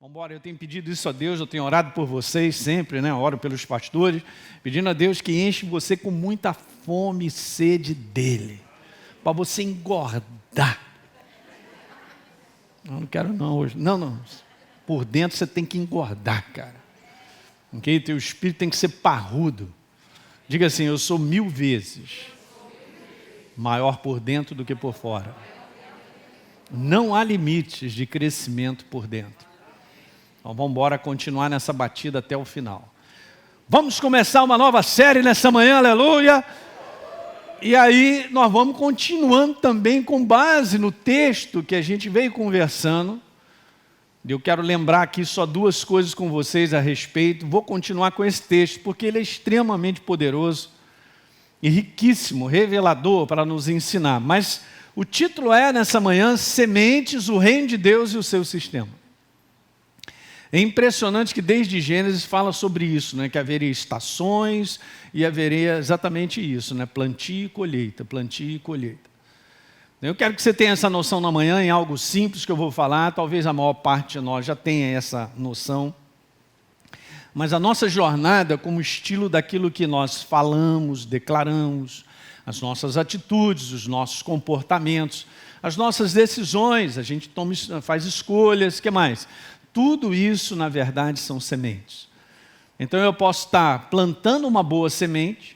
Vamos embora, eu tenho pedido isso a Deus, eu tenho orado por vocês sempre, né? Oro pelos pastores, pedindo a Deus que enche você com muita fome e sede dEle, para você engordar. Não quero não hoje. Não. Por dentro você tem que engordar, cara. Ok? Teu espírito tem que ser parrudo. Diga assim, eu sou 1000 vezes maior por dentro do que por fora. Não há limites de crescimento por dentro. Então vamos embora continuar nessa batida até o final. Vamos começar uma nova série nessa manhã, aleluia. E aí nós vamos continuando também com base no texto que a gente veio conversando. Eu quero lembrar aqui só 2 coisas com vocês a respeito. Vou continuar com esse texto, porque ele é extremamente poderoso e riquíssimo, revelador para nos ensinar. Mas o título é, nessa manhã, Sementes, o Reino de Deus e o seu sistema. É impressionante que desde Gênesis fala sobre isso, né? Que haveria estações e haveria exatamente isso, né? Plantio e colheita, plantio e colheita. Eu quero que você tenha essa noção na manhã em algo simples que eu vou falar, talvez a maior parte de nós já tenha essa noção. Mas a nossa jornada como estilo daquilo que nós falamos, declaramos, as nossas atitudes, os nossos comportamentos, as nossas decisões, a gente faz escolhas, o que mais? Tudo isso, na verdade, são sementes. Então, eu posso estar plantando uma boa semente,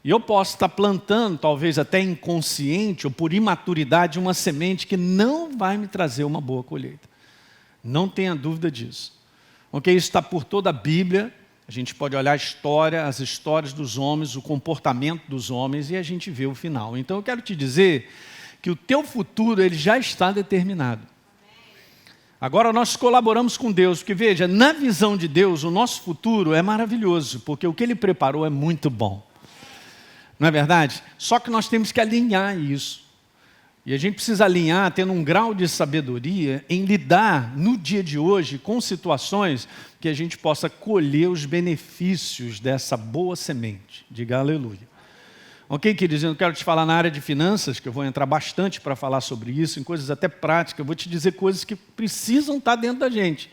e eu posso estar plantando, talvez até inconsciente ou por imaturidade, uma semente que não vai me trazer uma boa colheita. Não tenha dúvida disso. Ok? Isso está por toda a Bíblia. A gente pode olhar a história, as histórias dos homens, o comportamento dos homens, e a gente vê o final. Então, eu quero te dizer que o teu futuro ele já está determinado. Agora nós colaboramos com Deus, porque veja, na visão de Deus, o nosso futuro é maravilhoso, porque o que Ele preparou é muito bom. Não é verdade? Só que nós temos que alinhar isso. E a gente precisa alinhar, tendo um grau de sabedoria, em lidar no dia de hoje com situações que a gente possa colher os benefícios dessa boa semente. Diga aleluia. Ok, queridos, eu quero te falar na área de finanças, que eu vou entrar bastante para falar sobre isso, em coisas até práticas, eu vou te dizer coisas que precisam estar dentro da gente,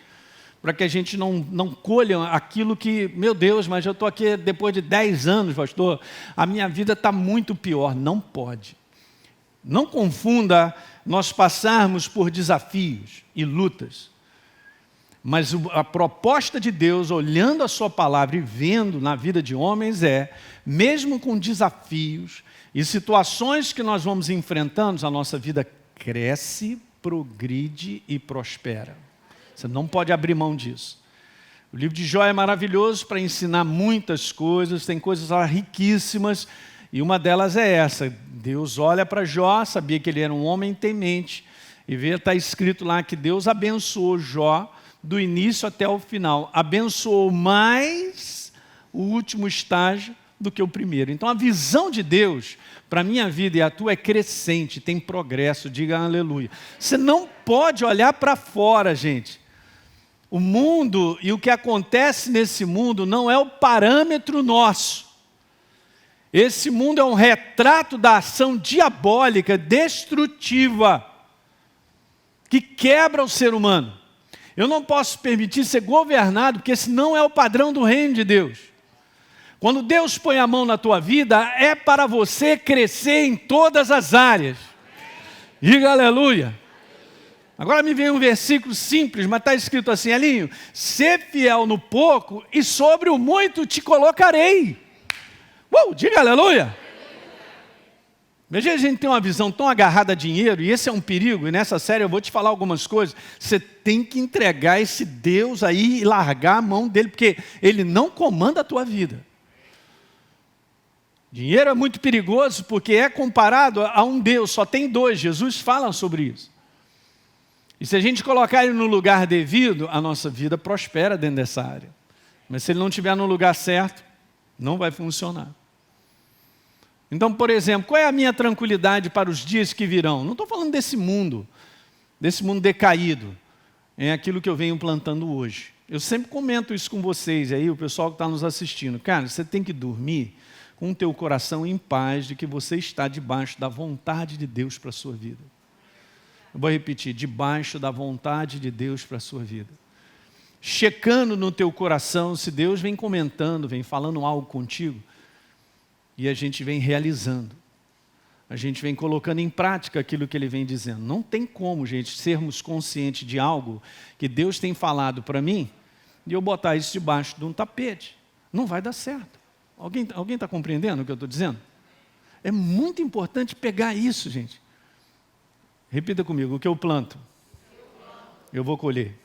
para que a gente não colha aquilo que, meu Deus, mas eu estou aqui depois de 10 anos, pastor, a minha vida está muito pior. Não pode. Não confunda nós passarmos por desafios e lutas, mas a proposta de Deus, olhando a sua palavra e vendo na vida de homens mesmo com desafios e situações que nós vamos enfrentando, a nossa vida cresce, progride e prospera. Você não pode abrir mão disso. O livro de Jó é maravilhoso para ensinar muitas coisas, tem coisas lá riquíssimas, e uma delas é essa. Deus olha para Jó, sabia que ele era um homem temente, e está escrito lá que Deus abençoou Jó, do início até o final, abençoou mais o último estágio do que o primeiro. Então a visão de Deus para a minha vida e a tua é crescente, tem progresso, diga aleluia. Você não pode olhar para fora, gente. O mundo e o que acontece nesse mundo não é o parâmetro nosso. Esse mundo é um retrato da ação diabólica, destrutiva, que quebra o ser humano. Eu não posso permitir ser governado, porque esse não é o padrão do reino de Deus. Quando Deus põe a mão na tua vida, é para você crescer em todas as áreas. Diga aleluia. Agora me vem um versículo simples, mas está escrito assim, Elinho, ser fiel no pouco e sobre o muito te colocarei. Diga aleluia. Veja, a gente tem uma visão tão agarrada a dinheiro, e esse é um perigo, e nessa série eu vou te falar algumas coisas. Você tem que entregar esse Deus aí e largar a mão dele, porque ele não comanda a tua vida. Dinheiro é muito perigoso, porque é comparado a um Deus, só tem 2, Jesus fala sobre isso. E se a gente colocar ele no lugar devido, a nossa vida prospera dentro dessa área. Mas se ele não estiver no lugar certo, não vai funcionar. Então, por exemplo, qual é a minha tranquilidade para os dias que virão? Não estou falando desse mundo decaído. É aquilo que eu venho plantando hoje. Eu sempre comento isso com vocês, aí o pessoal que está nos assistindo. Cara, você tem que dormir com o teu coração em paz de que você está debaixo da vontade de Deus para a sua vida. Eu vou repetir, debaixo da vontade de Deus para a sua vida. checando no teu coração se Deus vem comentando, vem falando algo contigo, e a gente vem realizando. A gente vem colocando em prática aquilo que Ele vem dizendo. Não tem como, gente, sermos conscientes de algo que Deus tem falado para mim e eu botar isso debaixo de um tapete. Não vai dar certo. Alguém está compreendendo o que eu estou dizendo? É muito importante pegar isso, gente. Repita comigo: o que eu planto, eu vou colher.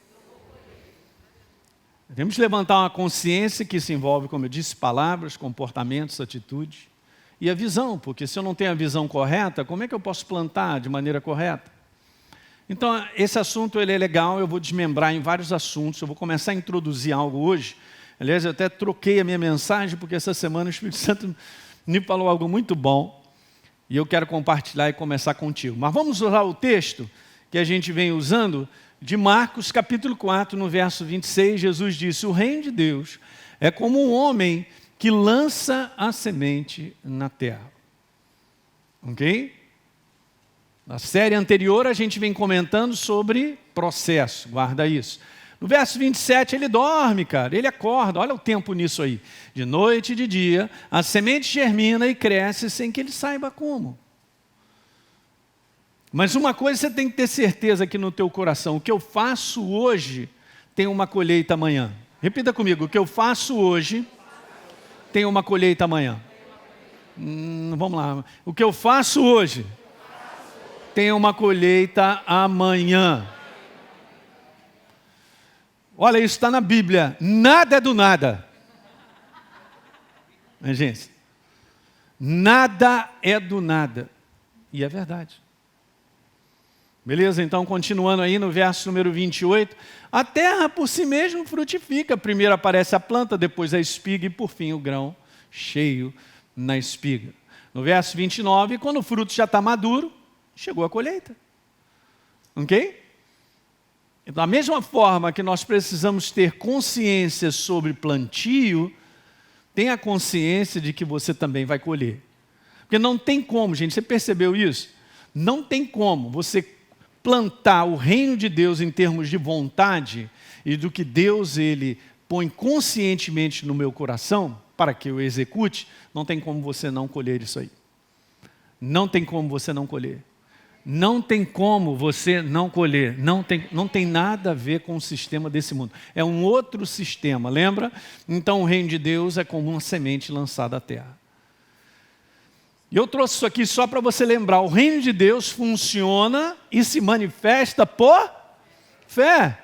Temos que levantar uma consciência que se envolve, como eu disse, palavras, comportamentos, atitudes. E a visão, porque se eu não tenho a visão correta, como é que eu posso plantar de maneira correta? Então, esse assunto ele é legal, eu vou desmembrar em vários assuntos, eu vou começar a introduzir algo hoje. Aliás, eu até troquei a minha mensagem, porque essa semana o Espírito Santo me falou algo muito bom, e eu quero compartilhar e começar contigo. Mas vamos usar o texto que a gente vem usando, de Marcos, capítulo 4, no verso 26, Jesus disse: o reino de Deus é como um homem que lança a semente na terra. Ok? Na série anterior a gente vem comentando sobre processo, guarda isso. No verso 27 ele dorme, cara, ele acorda, olha o tempo nisso aí. De noite e de dia, a semente germina e cresce sem que ele saiba como. Mas uma coisa você tem que ter certeza aqui no teu coração: o que eu faço hoje tem uma colheita amanhã. Repita comigo: o que eu faço hoje tem uma colheita amanhã. Vamos lá. O que eu faço hoje tem uma colheita amanhã. Olha, isso está na Bíblia. Nada é do nada. Gente, nada é do nada. E é verdade. Beleza? Então, continuando aí no verso número 28. A terra por si mesma frutifica. Primeiro aparece a planta, depois a espiga e por fim o grão cheio na espiga. No verso 29, quando o fruto já está maduro, chegou a colheita. Ok? Então, da mesma forma que nós precisamos ter consciência sobre plantio, tenha consciência de que você também vai colher. Porque não tem como, gente, você percebeu isso? Não tem como você plantar o reino de Deus em termos de vontade e do que Deus ele põe conscientemente no meu coração para que eu execute, não tem como você não colher isso aí. Não tem como você não colher. Não tem como você não colher. Não tem nada a ver com o sistema desse mundo. É um outro sistema, lembra? Então o reino de Deus é como uma semente lançada à terra. E eu trouxe isso aqui só para você lembrar. O reino de Deus funciona e se manifesta por fé.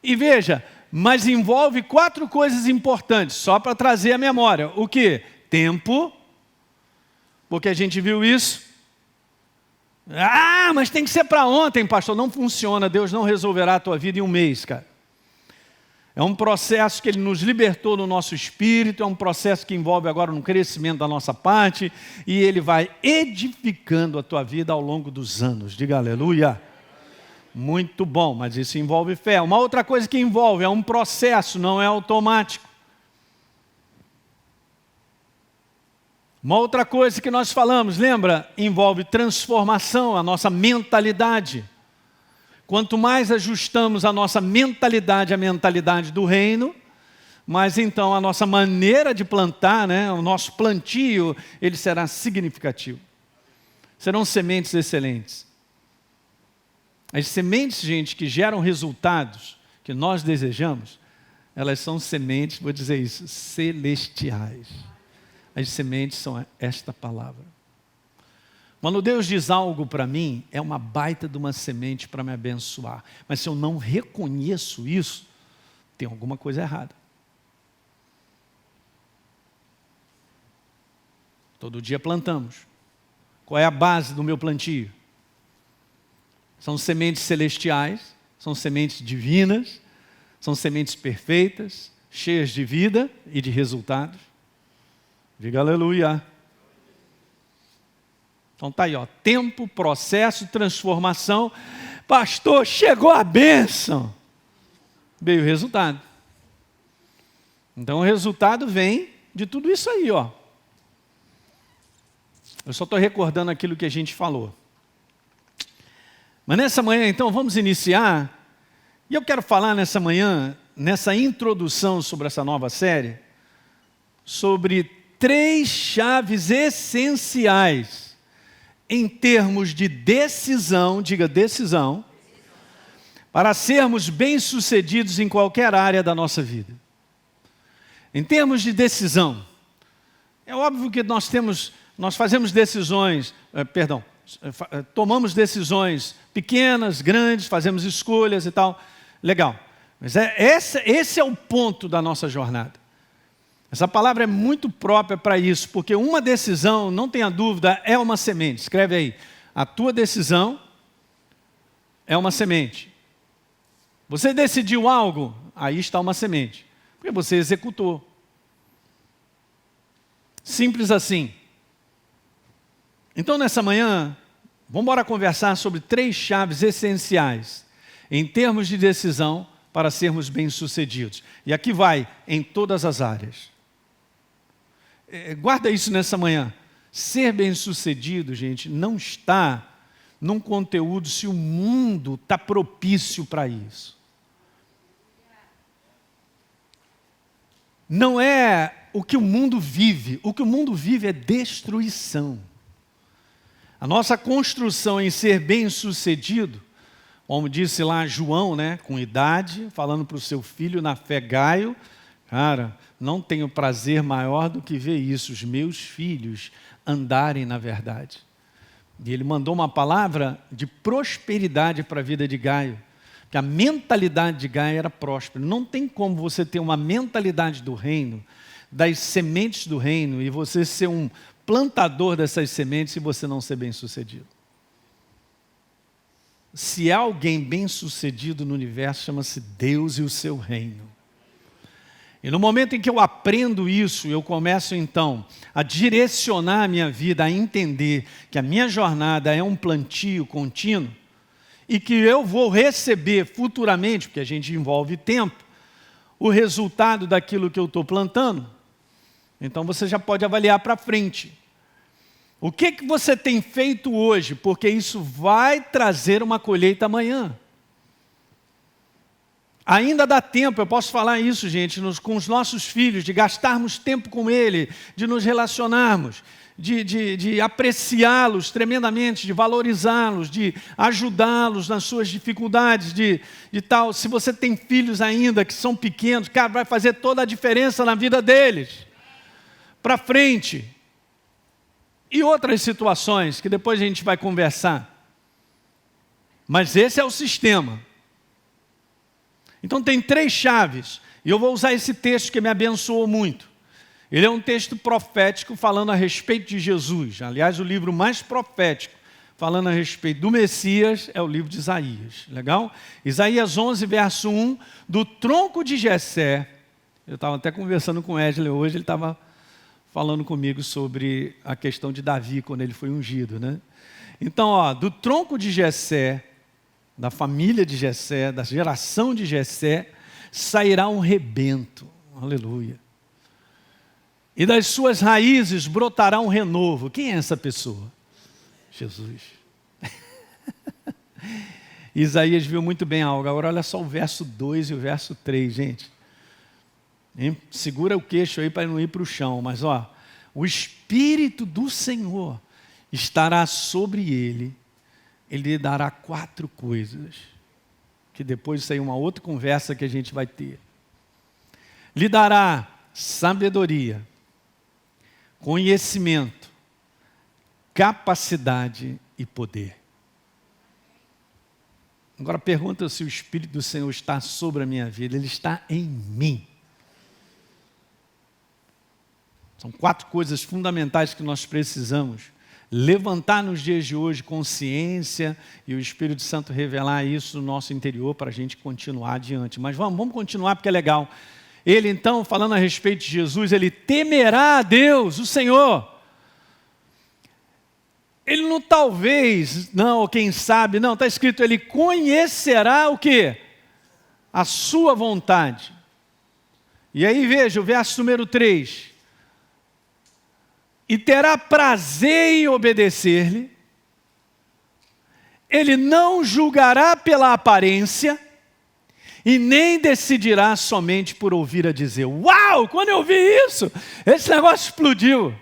E veja, mas envolve 4 coisas importantes, só para trazer a memória. O quê? Tempo, porque a gente viu isso. Ah, mas tem que ser para ontem, pastor. Não funciona, Deus não resolverá a tua vida em um mês, cara. É um processo que Ele nos libertou no nosso espírito, é um processo que envolve agora um crescimento da nossa parte, e Ele vai edificando a tua vida ao longo dos anos. Diga aleluia. Muito bom, mas isso envolve fé. Uma outra coisa que envolve é um processo, não é automático. Uma outra coisa que nós falamos, lembra? Envolve transformação, a nossa mentalidade. Quanto mais ajustamos a nossa mentalidade à mentalidade do reino, mais então a nossa maneira de plantar, né, o nosso plantio, ele será significativo. Serão sementes excelentes. As sementes, gente, que geram resultados que nós desejamos, elas são sementes, vou dizer isso, celestiais. As sementes são esta palavra. Quando Deus diz algo para mim, é uma baita de uma semente para me abençoar. Mas se eu não reconheço isso, tem alguma coisa errada. Todo dia plantamos. Qual é a base do meu plantio? São sementes celestiais, são sementes divinas, são sementes perfeitas, cheias de vida e de resultados. Diga aleluia. Então está aí, ó, tempo, processo, transformação. Pastor, chegou a bênção. Veio o resultado. Então o resultado vem de tudo isso aí, ó. Eu só estou recordando aquilo que a gente falou. Mas nessa manhã, então, vamos iniciar. E eu quero falar nessa manhã nessa introdução sobre essa nova série, sobre 3 chaves essenciais em termos de decisão, diga decisão, para sermos bem-sucedidos em qualquer área da nossa vida. Em termos de decisão, é óbvio que nós fazemos decisões, tomamos decisões pequenas, grandes, fazemos escolhas e tal, legal. Mas esse é o ponto da nossa jornada. Essa palavra é muito própria para isso, porque uma decisão, não tenha dúvida, é uma semente. Escreve aí, a tua decisão é uma semente. Você decidiu algo, aí está uma semente, porque você executou. Simples assim. Então, nessa manhã, vamos embora conversar sobre 3 chaves essenciais em termos de decisão para sermos bem-sucedidos. E aqui vai, em todas as áreas. Guarda isso nessa manhã. Ser bem-sucedido, gente, não está num conteúdo se o mundo está propício para isso. Não é o que o mundo vive. O que o mundo vive é destruição. A nossa construção em ser bem-sucedido, como disse lá João, né, com idade, falando para o seu filho na fé Gaio, cara, não tenho prazer maior do que ver isso, os meus filhos andarem na verdade. E ele mandou uma palavra de prosperidade para a vida de Gaio, porque a mentalidade de Gaio era próspera. Não tem como você ter uma mentalidade do reino, das sementes do reino, e você ser um plantador dessas sementes e você não ser bem-sucedido. Se há alguém bem-sucedido no universo, chama-se Deus e o seu reino. E no momento em que eu aprendo isso, eu começo então a direcionar a minha vida, a entender que a minha jornada é um plantio contínuo e que eu vou receber futuramente, porque a gente envolve tempo, o resultado daquilo que eu estou plantando. Então você já pode avaliar para frente. O que você tem feito hoje? Porque isso vai trazer uma colheita amanhã. Ainda dá tempo, eu posso falar isso, gente, com os nossos filhos, de gastarmos tempo com ele, de nos relacionarmos, de apreciá-los tremendamente, de valorizá-los, de ajudá-los nas suas dificuldades, de tal. Se você tem filhos ainda que são pequenos, cara, vai fazer toda a diferença na vida deles. Para frente. E outras situações que depois a gente vai conversar. Mas esse é o sistema. Então tem 3 chaves, e eu vou usar esse texto que me abençoou muito. Ele é um texto profético falando a respeito de Jesus. Aliás, o livro mais profético falando a respeito do Messias é o livro de Isaías. Legal? Isaías 11, verso 1, do tronco de Jessé. Eu estava até conversando com o Wesley hoje, ele estava falando comigo sobre a questão de Davi, quando ele foi ungido, né? Então, do tronco de Jessé, da família de Jessé, da geração de Jessé, sairá um rebento. Aleluia. E das suas raízes brotará um renovo. Quem é essa pessoa? Jesus. Isaías viu muito bem algo. Agora olha só o verso 2 e o verso 3, gente. Segura o queixo aí para não ir para o chão. Mas o Espírito do Senhor estará sobre ele. Ele lhe dará 4 coisas, que depois isso aí é uma outra conversa que a gente vai ter. Lhe dará sabedoria, conhecimento, capacidade e poder. Agora pergunta se o Espírito do Senhor está sobre a minha vida. Ele está em mim. São 4 coisas fundamentais que nós precisamos levantar nos dias de hoje, consciência, e o Espírito Santo revelar isso no nosso interior para a gente continuar adiante. Mas vamos continuar porque é legal. Ele então, falando a respeito de Jesus, ele temerá a Deus, o Senhor. Ele não talvez, não, ou quem sabe, não, está escrito, ele conhecerá o quê? A sua vontade. E aí veja o verso número 3. E terá prazer em obedecer-lhe, ele não julgará pela aparência, e nem decidirá somente por ouvir a dizer. Uau, quando eu vi isso, esse negócio explodiu.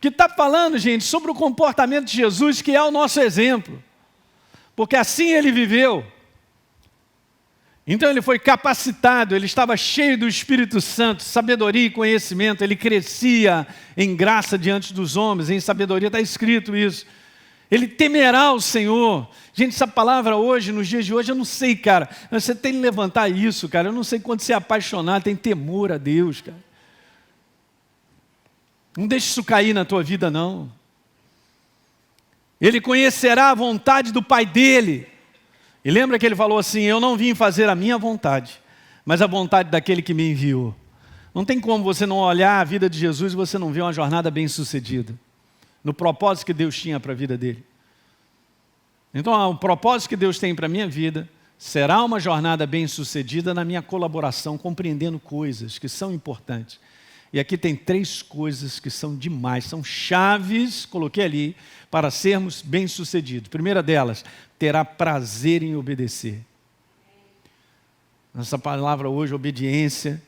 Que está falando, gente, sobre o comportamento de Jesus, que é o nosso exemplo. Porque assim ele viveu. Então ele foi capacitado, ele estava cheio do Espírito Santo, sabedoria e conhecimento, ele crescia em graça diante dos homens, em sabedoria, está escrito isso. Ele temerá o Senhor. Gente, essa palavra hoje, nos dias de hoje, eu não sei, cara, você tem que levantar isso, cara, eu não sei quando você é apaixonado, tem temor a Deus, cara. Não deixe isso cair na tua vida, não. Ele conhecerá a vontade do Pai dele. E lembra que ele falou assim, eu não vim fazer a minha vontade, mas a vontade daquele que me enviou. Não tem como você não olhar a vida de Jesus e você não ver uma jornada bem-sucedida, no propósito que Deus tinha para a vida dele. Então, o propósito que Deus tem para a minha vida será uma jornada bem-sucedida na minha colaboração, compreendendo coisas que são importantes. E aqui tem 3 coisas que são demais, são chaves, coloquei ali, para sermos bem-sucedidos. Primeira delas, terá prazer em obedecer. Essa palavra hoje, obediência,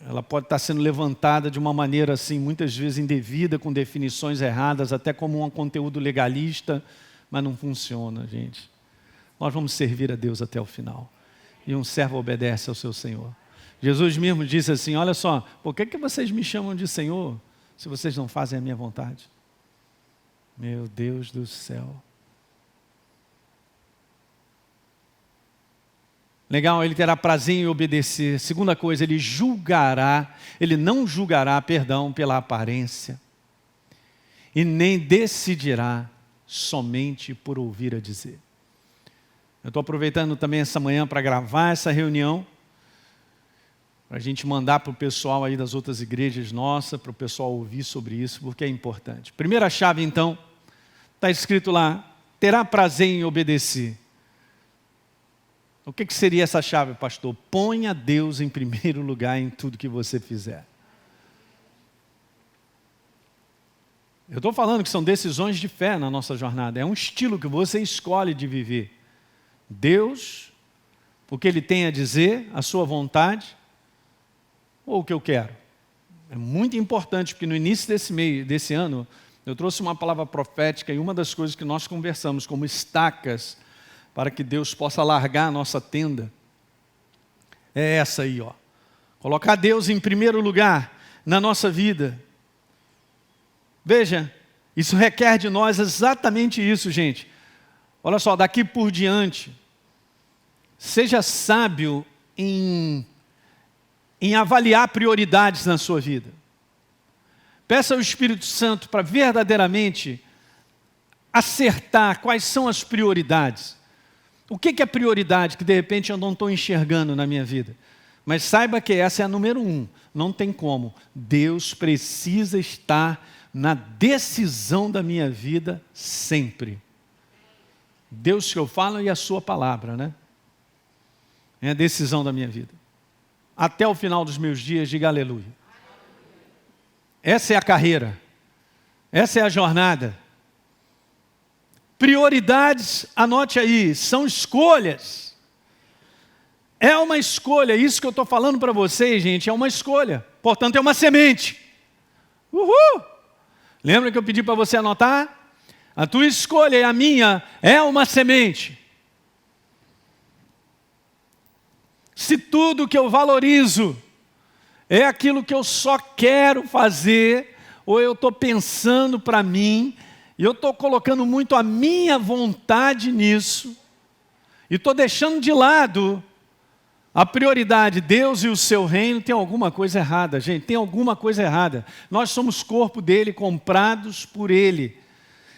ela pode estar sendo levantada de uma maneira assim, muitas vezes indevida, com definições erradas, até como um conteúdo legalista, mas não funciona, gente. Nós vamos servir a Deus até o final. E um servo obedece ao seu Senhor. Jesus mesmo disse assim, olha só, por que vocês me chamam de Senhor, se vocês não fazem a minha vontade? Meu Deus do céu. Legal, ele terá prazer em obedecer. Segunda coisa, ele não julgará, pela aparência. E nem decidirá somente por ouvir a dizer. Eu estou aproveitando também essa manhã para gravar essa reunião, para a gente mandar para o pessoal aí das outras igrejas nossas, para o pessoal ouvir sobre isso, porque é importante. Primeira chave, então, está escrito lá, terá prazer em obedecer. O que seria essa chave, pastor? Ponha Deus em primeiro lugar em tudo que você fizer. Eu estou falando que são decisões de fé na nossa jornada. É um estilo que você escolhe de viver. Deus, o que Ele tem a dizer, a sua vontade, ou o que eu quero. É muito importante, porque no início desse ano, eu trouxe uma palavra profética e uma das coisas que nós conversamos como estacas para que Deus possa largar a nossa tenda, é essa aí, ó. Colocar Deus em primeiro lugar na nossa vida. Veja, isso requer de nós exatamente isso, gente. Olha só, daqui por diante, seja sábio em avaliar prioridades na sua vida. Peça ao Espírito Santo para verdadeiramente acertar quais são as prioridades. O que é prioridade que de repente eu não estou enxergando na minha vida? Mas saiba que essa é a número 1. Não tem como. Deus precisa estar na decisão da minha vida sempre. Deus que eu falo e a sua palavra, né? É a decisão da minha vida. Até o final dos meus dias, diga aleluia. Essa é a carreira. Essa é a jornada. Prioridades, anote aí, são escolhas. É uma escolha, isso que eu estou falando para vocês, gente, é uma escolha. Portanto, é uma semente. Uhul! Lembra que eu pedi para você anotar? A tua escolha e a minha é uma semente. Se tudo que eu valorizo é aquilo que eu só quero fazer, ou eu estou pensando para mim, e eu estou colocando muito a minha vontade nisso, e estou deixando de lado a prioridade, Deus e o seu reino, tem alguma coisa errada, gente, tem alguma coisa errada. Nós somos corpo dele, comprados por ele.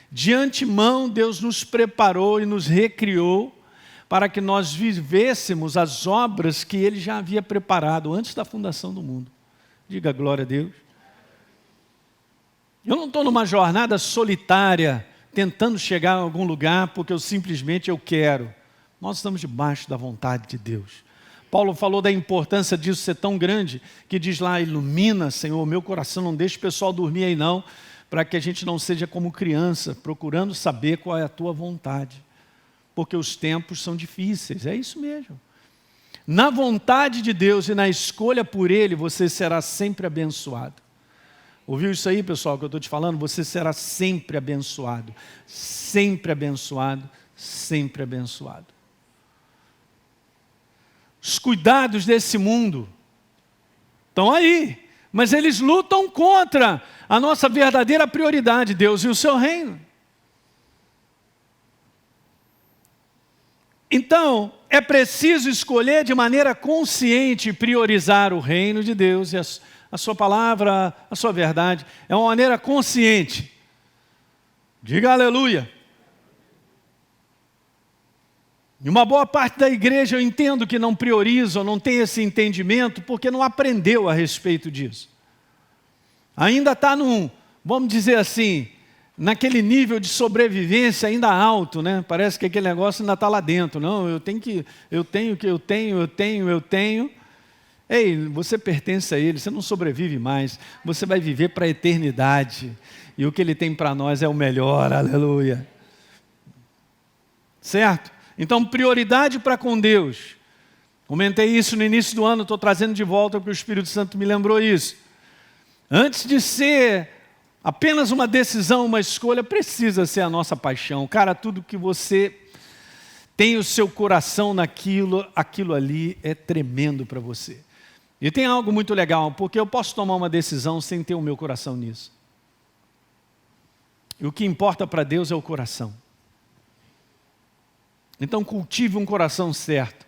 De antemão, Deus nos preparou e nos recriou para que nós vivêssemos as obras que ele já havia preparado antes da fundação do mundo. Diga glória a Deus. Eu não estou numa jornada solitária, tentando chegar a algum lugar porque eu quero. Nós estamos debaixo da vontade de Deus. Paulo falou da importância disso ser tão grande, que diz lá, ilumina, Senhor, meu coração, não deixe o pessoal dormir aí não, para que a gente não seja como criança, procurando saber qual é a tua vontade. Porque os tempos são difíceis, é isso mesmo. na vontade de Deus e na escolha por Ele, você será sempre abençoado. Ouviu isso aí, pessoal, que eu estou te falando? Você será sempre abençoado. Sempre abençoado, sempre abençoado. Os cuidados desse mundo estão aí, mas eles lutam contra a nossa verdadeira prioridade, Deus e o seu reino. Então, é preciso escolher de maneira consciente priorizar o reino de Deus e a sua palavra, a sua verdade. É uma maneira consciente. Diga aleluia. E uma boa parte da igreja eu entendo que não prioriza, não tem esse entendimento, porque não aprendeu a respeito disso. Ainda está vamos dizer assim, naquele nível de sobrevivência ainda alto, né? Parece que aquele negócio ainda está lá dentro. Não, eu tenho. Ei, você pertence a Ele, você não sobrevive mais, você vai viver para a eternidade. E o que Ele tem para nós é o melhor, aleluia. Certo? Então, prioridade para com Deus. Comentei isso no início do ano, estou trazendo de volta porque o Espírito Santo me lembrou isso. Antes de ser apenas uma decisão, uma escolha, precisa ser a nossa paixão. Cara, tudo que você tem o seu coração naquilo, aquilo ali é tremendo para você. E tem algo muito legal, porque eu posso tomar uma decisão sem ter o meu coração nisso. E o que importa para Deus é o coração. Então cultive um coração certo.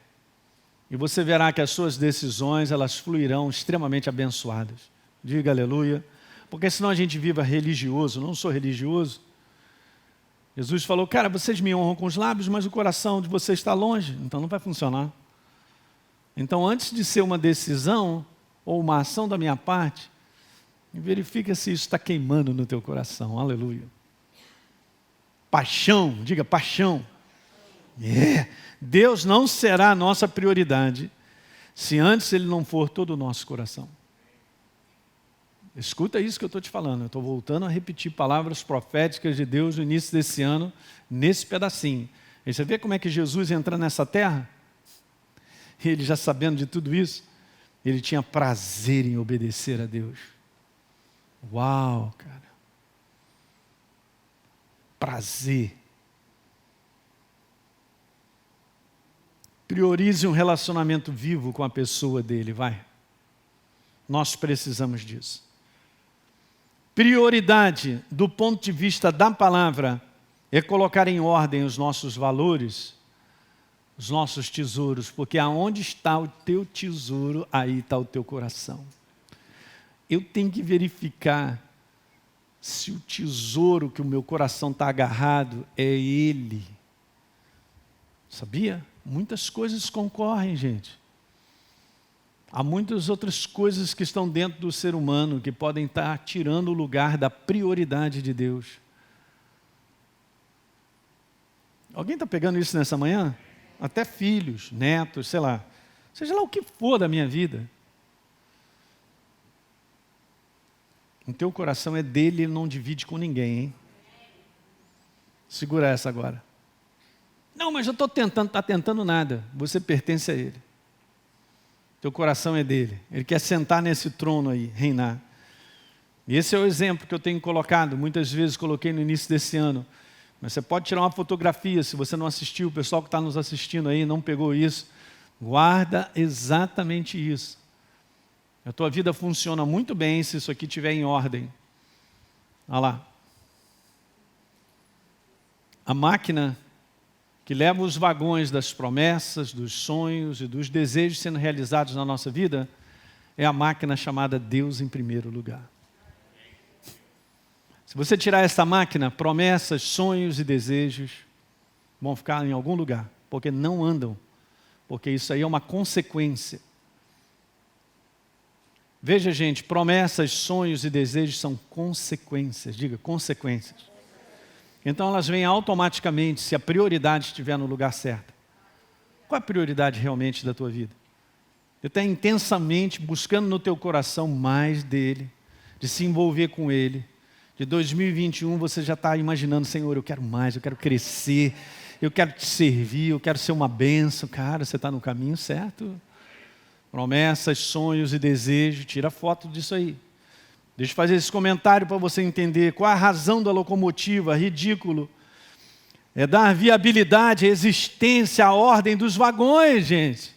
E você verá que as suas decisões, elas fluirão extremamente abençoadas. Diga aleluia. Porque senão a gente viva religioso. Não sou religioso. Jesus falou, cara, vocês me honram com os lábios, mas o coração de vocês está longe. Então não vai funcionar. Então antes de ser uma decisão ou uma ação da minha parte, verifica se isso está queimando no teu coração. Aleluia. Paixão, diga paixão. Deus não será a nossa prioridade se antes Ele não for todo o nosso coração. Escuta isso que eu estou te falando. Eu estou voltando a repetir palavras proféticas de Deus no início desse ano, nesse pedacinho. E você vê como é que Jesus entra nessa terra? Ele já sabendo de tudo isso, Ele tinha prazer em obedecer a Deus. Uau, cara. Prazer. Priorize um relacionamento vivo com a pessoa dele, vai. Nós precisamos disso. Prioridade, do ponto de vista da palavra, é colocar em ordem os nossos valores, os nossos tesouros, porque aonde está o teu tesouro, aí está o teu coração. Eu tenho que verificar se o tesouro que o meu coração está agarrado é Ele. Sabia? Muitas coisas concorrem, gente. Há muitas outras coisas que estão dentro do ser humano que podem estar tirando o lugar da prioridade de Deus. Alguém está pegando isso nessa manhã? Até filhos, netos, sei lá. Seja lá o que for da minha vida. O teu coração é dele, ele não divide com ninguém, hein? Segura essa agora. Não, mas eu estou tentando, está tentando nada. Você pertence a Ele. Teu coração é dele. Ele quer sentar nesse trono aí, reinar. E esse é o exemplo que eu tenho colocado. Muitas vezes coloquei no início desse ano. Mas você pode tirar uma fotografia, se você não assistiu, o pessoal que está nos assistindo aí não pegou isso. Guarda exatamente isso. A tua vida funciona muito bem se isso aqui estiver em ordem. Olha lá. A máquina que leva os vagões das promessas, dos sonhos e dos desejos sendo realizados na nossa vida, é a máquina chamada Deus em primeiro lugar. Se você tirar essa máquina, promessas, sonhos e desejos vão ficar em algum lugar, porque não andam, porque isso aí é uma consequência. Veja, gente, promessas, sonhos e desejos são consequências, diga, consequências. Então elas vêm automaticamente se a prioridade estiver no lugar certo. Qual a prioridade realmente da tua vida? Você está intensamente buscando no teu coração mais dele, de se envolver com ele. De 2021 você já está imaginando, Senhor, eu quero mais, eu quero crescer, eu quero te servir, eu quero ser uma bênção. Cara, você está no caminho certo. Promessas, sonhos e desejos. Tira foto disso aí. Deixa eu fazer esse comentário para você entender qual a razão da locomotiva. Ridículo. É dar viabilidade, existência à ordem dos vagões, gente.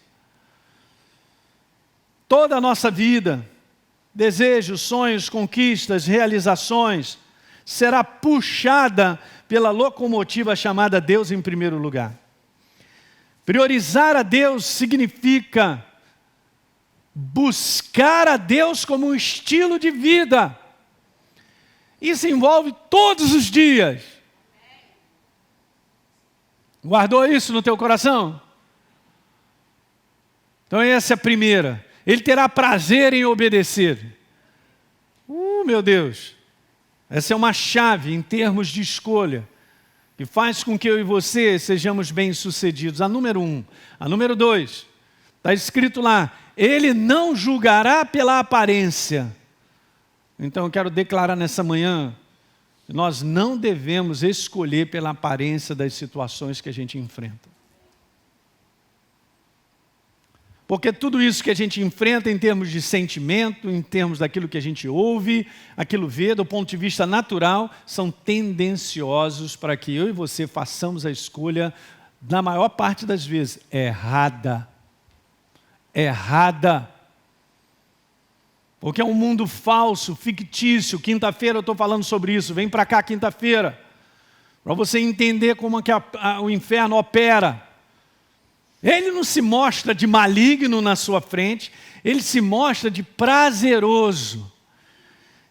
Toda a nossa vida, desejos, sonhos, conquistas, realizações, será puxada pela locomotiva chamada Deus em primeiro lugar. Priorizar a Deus significa buscar a Deus como um estilo de vida. Isso envolve todos os dias. Guardou isso no teu coração? Então essa é a primeira. Ele terá prazer em obedecer. Meu Deus. Essa é uma chave em termos de escolha, que faz com que eu e você sejamos bem-sucedidos. A número 1. A número 2. Está escrito lá, ele não julgará pela aparência. Então eu quero declarar nessa manhã, que nós não devemos escolher pela aparência das situações que a gente enfrenta. Porque tudo isso que a gente enfrenta em termos de sentimento, em termos daquilo que a gente ouve, aquilo vê, do ponto de vista natural, são tendenciosos para que eu e você façamos a escolha, na maior parte das vezes, errada. Errada. Porque é um mundo falso, fictício. Quinta-feira eu estou falando sobre isso. Vem para cá quinta-feira, para você entender como é que o inferno opera. Ele não se mostra de maligno na sua frente, ele se mostra de prazeroso,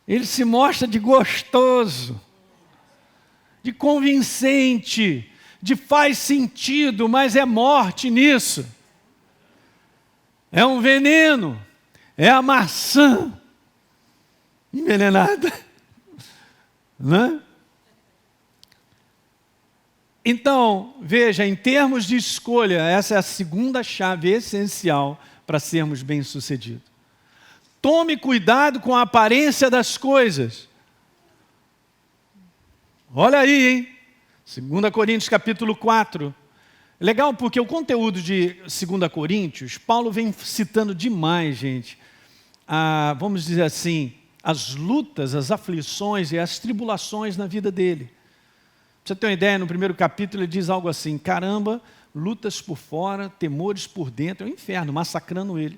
ele se mostra de gostoso, de convincente, de faz sentido, mas é morte nisso. É um veneno, é a maçã envenenada, não é? Então, veja, em termos de escolha, essa é a segunda chave essencial para sermos bem-sucedidos. Tome cuidado com a aparência das coisas. Olha aí, hein? 2 Coríntios capítulo 4. Legal, porque o conteúdo de 2 Coríntios, Paulo vem citando demais, gente, vamos dizer assim, as lutas, as aflições e as tribulações na vida dele. Pra você ter uma ideia, no primeiro capítulo ele diz algo assim, caramba, lutas por fora, temores por dentro, é um inferno, massacrando ele.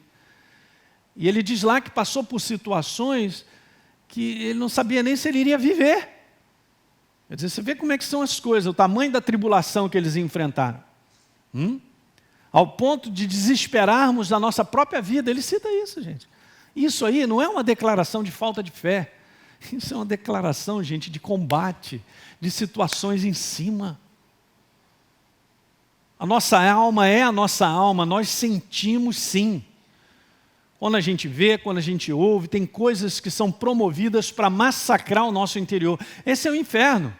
E ele diz lá que passou por situações que ele não sabia nem se ele iria viver. Quer dizer, você vê como é que são as coisas, o tamanho da tribulação que eles enfrentaram. Ao ponto de desesperarmos da nossa própria vida, ele cita isso, gente. Isso aí não é uma declaração de falta de fé. Isso é uma declaração, gente, de combate, de situações em cima. A nossa alma é a nossa alma, nós sentimos sim. Quando a gente vê, quando a gente ouve, tem coisas que são promovidas para massacrar o nosso interior. Esse é o inferno.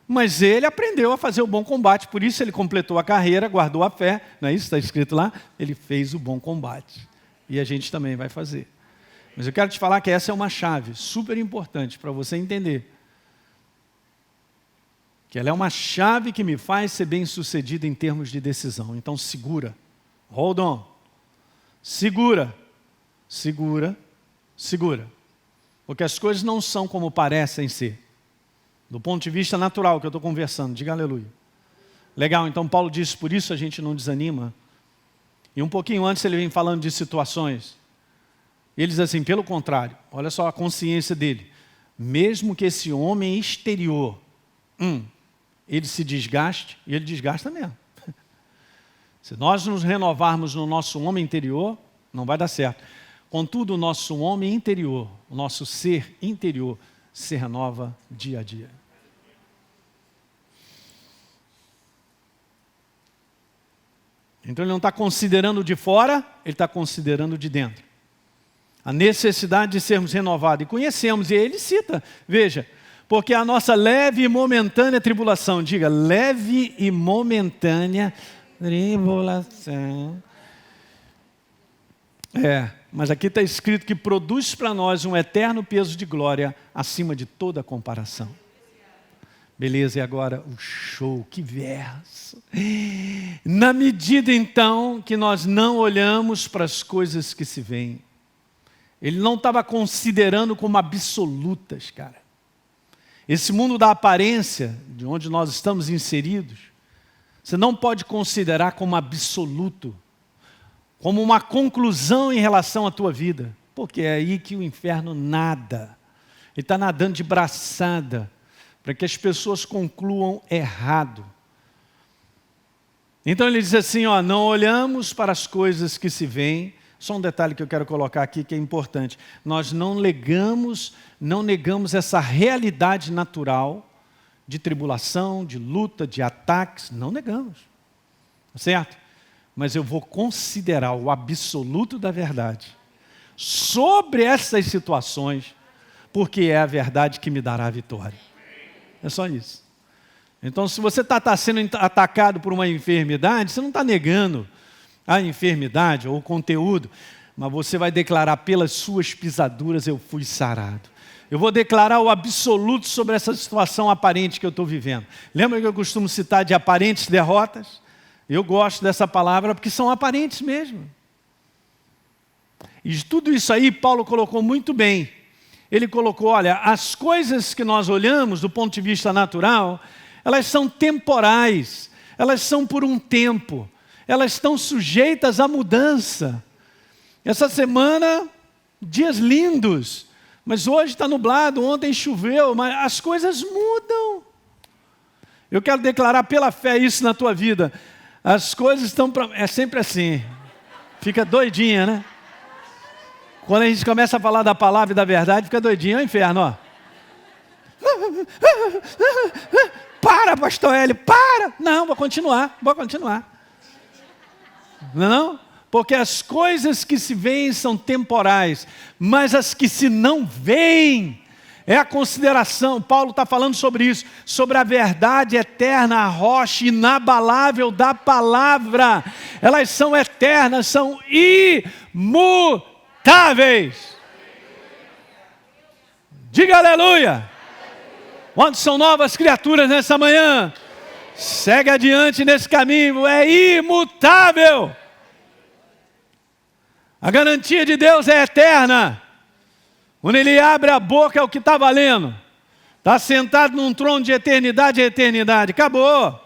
Mas ele aprendeu a fazer o bom combate, por isso ele completou a carreira, guardou a fé, não é isso que está escrito lá? Ele fez o bom combate. E a gente também vai fazer. Mas eu quero te falar que essa é uma chave super importante para você entender. Que ela é uma chave que me faz ser bem-sucedido em termos de decisão. Então segura, hold on, segura, segura, segura. Porque as coisas não são como parecem ser. Do ponto de vista natural que eu estou conversando, diga aleluia. Legal, então Paulo diz, por isso a gente não desanima. E um pouquinho antes ele vem falando de situações. Ele diz assim, pelo contrário, olha só a consciência dele. Mesmo que esse homem exterior, ele se desgaste, e ele desgasta mesmo. Se nós nos renovarmos no nosso homem interior, não vai dar certo. Contudo, o nosso homem interior, o nosso ser interior, se renova dia a dia. Então ele não está considerando de fora, ele está considerando de dentro. A necessidade de sermos renovados. E conhecemos, e ele cita, veja, porque a nossa leve e momentânea tribulação, diga, leve e momentânea tribulação. Mas aqui está escrito que produz para nós um eterno peso de glória acima de toda comparação. Beleza, e agora o show, que verso. Na medida então que nós não olhamos para as coisas que se veem. Ele não estava considerando como absolutas, cara. Esse mundo da aparência, de onde nós estamos inseridos, você não pode considerar como absoluto, como uma conclusão em relação à tua vida. Porque é aí que o inferno nada. Ele está nadando de braçada, para que as pessoas concluam errado. Então ele diz assim, ó, não olhamos para as coisas que se veem. Só um detalhe que eu quero colocar aqui que é importante. Nós não negamos essa realidade natural de tribulação, de luta, de ataques. Não negamos. Certo? Mas eu vou considerar o absoluto da verdade sobre essas situações, porque é a verdade que me dará a vitória. É só isso. Então, se você está sendo atacado por uma enfermidade, você não está negando a enfermidade ou o conteúdo, mas você vai declarar, pelas suas pisaduras eu fui sarado. Eu vou declarar o absoluto sobre essa situação aparente que eu estou vivendo. Lembra que eu costumo citar de aparentes derrotas? Eu gosto dessa palavra porque são aparentes mesmo. E de tudo isso aí, Paulo colocou muito bem. Ele colocou, olha, as coisas que nós olhamos do ponto de vista natural, elas são temporais, elas são por um tempo, elas estão sujeitas à mudança. Essa semana, dias lindos, mas hoje está nublado, ontem choveu, mas as coisas mudam. Eu quero declarar pela fé isso na tua vida. As coisas estão... É sempre assim, fica doidinha, né? Quando a gente começa a falar da palavra e da verdade, fica doidinho, é o inferno, ó. Para, pastor Hélio, para! Não, vou continuar. Não? Porque as coisas que se veem são temporais, mas as que se não veem, é a consideração, Paulo está falando sobre isso, sobre a verdade eterna, a rocha inabalável da palavra. Elas são eternas, são imutáveis. Diga aleluia. Onde são novas criaturas nessa manhã? Segue adiante nesse caminho, é imutável. A garantia de Deus é eterna. Quando Ele abre a boca é o que está valendo. Está sentado num trono de eternidade a eternidade. Acabou.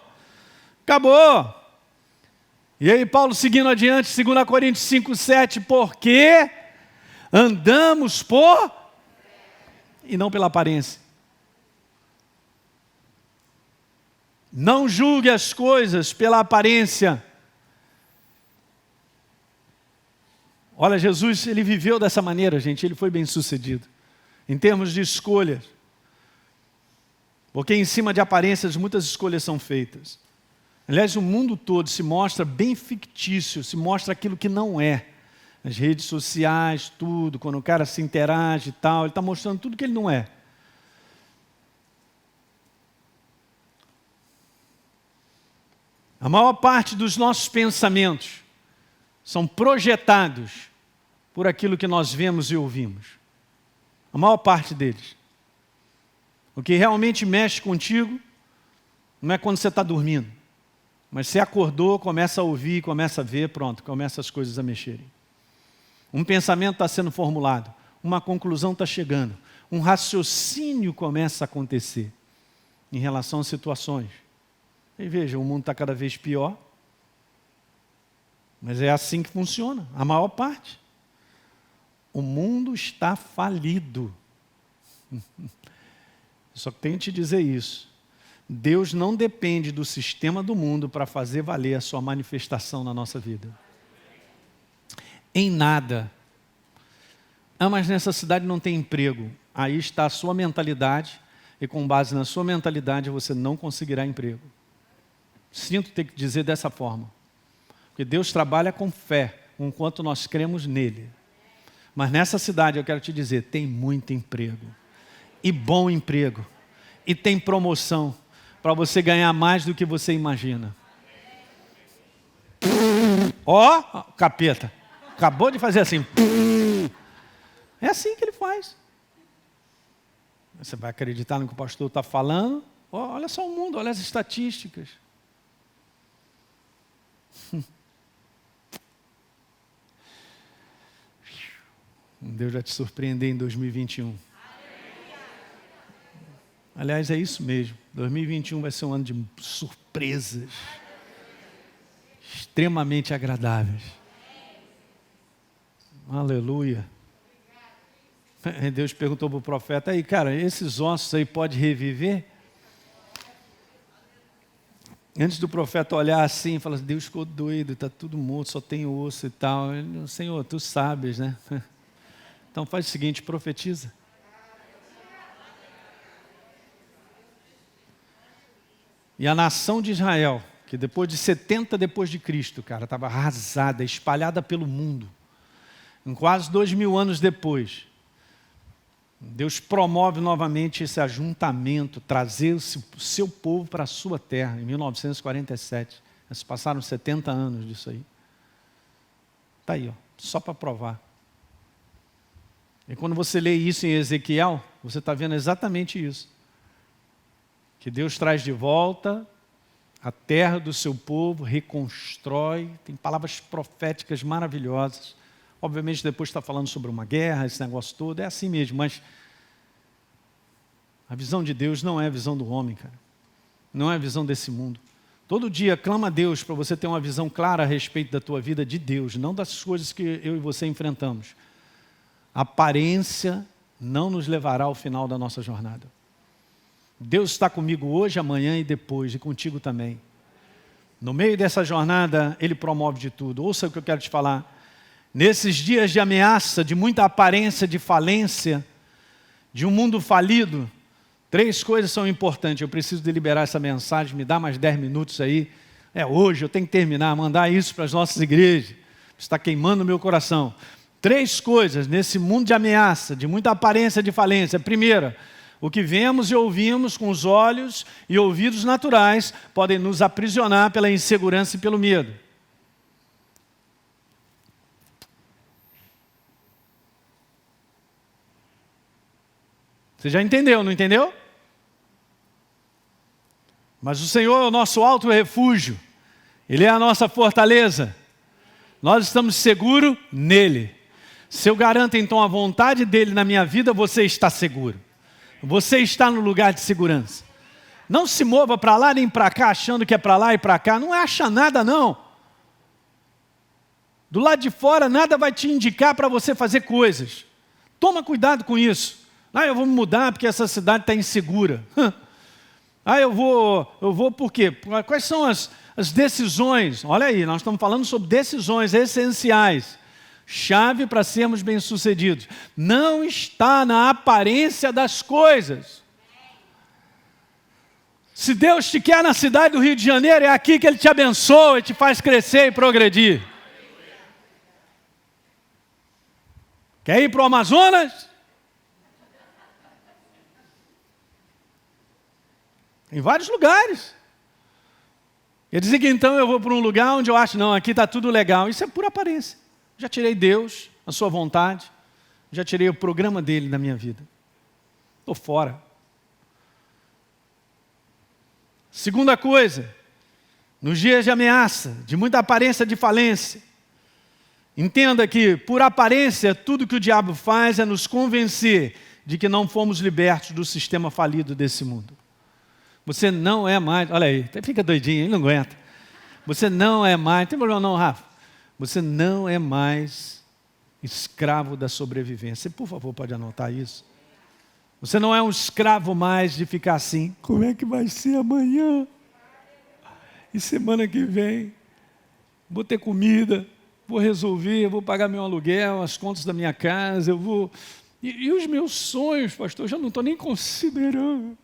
E aí Paulo seguindo adiante, 2 Coríntios 5:7, porque andamos por e não pela aparência. Não julgue as coisas pela aparência. Olha, Jesus, Ele viveu dessa maneira, gente, Ele foi bem sucedido. Em termos de escolhas. Porque em cima de aparências, muitas escolhas são feitas. Aliás, o mundo todo se mostra bem fictício, se mostra aquilo que não é. As redes sociais, tudo, quando o cara se interage e tal, ele está mostrando tudo que ele não é. A maior parte dos nossos pensamentos são projetados por aquilo que nós vemos e ouvimos. A maior parte deles. O que realmente mexe contigo não é quando você está dormindo. Mas você acordou, começa a ouvir, começa a ver, pronto, começa as coisas a mexerem. Um pensamento está sendo formulado, uma conclusão está chegando, um raciocínio começa a acontecer em relação a situações. E veja, o mundo está cada vez pior, mas é assim que funciona, a maior parte. O mundo está falido. Só que tenho que te dizer isso. Deus não depende do sistema do mundo para fazer valer a sua manifestação na nossa vida. Em nada. Ah, mas nessa cidade não tem emprego. Aí está a sua mentalidade, e com base na sua mentalidade você não conseguirá emprego. Sinto ter que dizer dessa forma. Porque Deus trabalha com fé, enquanto nós cremos nele. Mas nessa cidade, eu quero te dizer, tem muito emprego. E bom emprego. E tem promoção para você ganhar mais do que você imagina. Ó, capeta. Acabou de fazer assim. É assim que ele faz. Você vai acreditar no que o pastor está falando Olha só o mundo, olha as estatísticas. Deus vai te surpreender em 2021. Aliás, é isso mesmo. 2021 vai ser um ano de surpresas extremamente agradáveis. Aleluia. Deus perguntou para o profeta, aí, cara, esses ossos aí podem reviver? Antes do profeta olhar assim, falar assim, Deus ficou doido, está tudo morto, só tem osso e tal. Ele, Senhor, tu sabes, né? Então faz o seguinte, profetiza. E a nação de Israel, que depois de 70 depois de Cristo, cara, estava arrasada, espalhada pelo mundo. Em quase 2000 anos depois, Deus promove novamente esse ajuntamento, trazer o seu povo para a sua terra, em 1947. Se passaram 70 anos disso aí. Está aí, ó, só para provar. E quando você lê isso em Ezequiel, você está vendo exatamente isso. Que Deus traz de volta a terra do seu povo, reconstrói, tem palavras proféticas maravilhosas. Obviamente depois está falando sobre uma guerra, esse negócio todo, é assim mesmo, mas a visão de Deus não é a visão do homem, cara. Não é a visão desse mundo. Todo dia clama a Deus para você ter uma visão clara a respeito da tua vida de Deus, não das coisas que eu e você enfrentamos. A aparência não nos levará ao final da nossa jornada. Deus está comigo hoje, amanhã e depois, e contigo também. No meio dessa jornada, Ele promove de tudo. Ouça o que eu quero te falar. Nesses dias de ameaça, de muita aparência de falência, de um mundo falido, 3 coisas são importantes. Eu preciso deliberar essa mensagem, me dá mais 10 minutos aí. Hoje, eu tenho que terminar, mandar isso para as nossas igrejas. Está queimando o meu coração. 3 coisas nesse mundo de ameaça, de muita aparência de falência. Primeira, o que vemos e ouvimos com os olhos e ouvidos naturais podem nos aprisionar pela insegurança e pelo medo. Você já entendeu, não entendeu? Mas o Senhor é o nosso alto refúgio. Ele é a nossa fortaleza. Nós estamos seguros nele. Se eu garanto então a vontade dele na minha vida, você está seguro. Você está no lugar de segurança. Não se mova para lá nem para cá, achando que é para lá e para cá. Não acha nada, não. Do lado de fora, nada vai te indicar para você fazer coisas. Toma cuidado com isso. Eu vou me mudar porque essa cidade está insegura. Eu vou por quê? Quais são as decisões? Olha aí, nós estamos falando sobre decisões essenciais. Chave para sermos bem-sucedidos. Não está na aparência das coisas. Se Deus te quer na cidade do Rio de Janeiro, é aqui que Ele te abençoa e te faz crescer e progredir. Quer ir para o Amazonas? Em vários lugares. Quer dizer que então eu vou para um lugar onde eu acho, não, aqui está tudo legal. Isso é pura aparência. Já tirei Deus, a sua vontade, já tirei o programa dele da minha vida. Estou fora. Segunda coisa, nos dias de ameaça, de muita aparência de falência, entenda que, por aparência, tudo que o diabo faz é nos convencer de que não fomos libertos do sistema falido desse mundo. Você não é mais, olha aí, fica doidinho, ele não aguenta. Você não é mais, não tem problema não, Rafa. Você não é mais escravo da sobrevivência. Você, por favor, pode anotar isso. Você não é um escravo mais de ficar assim. Como é que vai ser amanhã? E semana que vem? Vou ter comida, vou resolver, vou pagar meu aluguel, as contas da minha casa, eu vou... E os meus sonhos, pastor, eu já não estou nem considerando.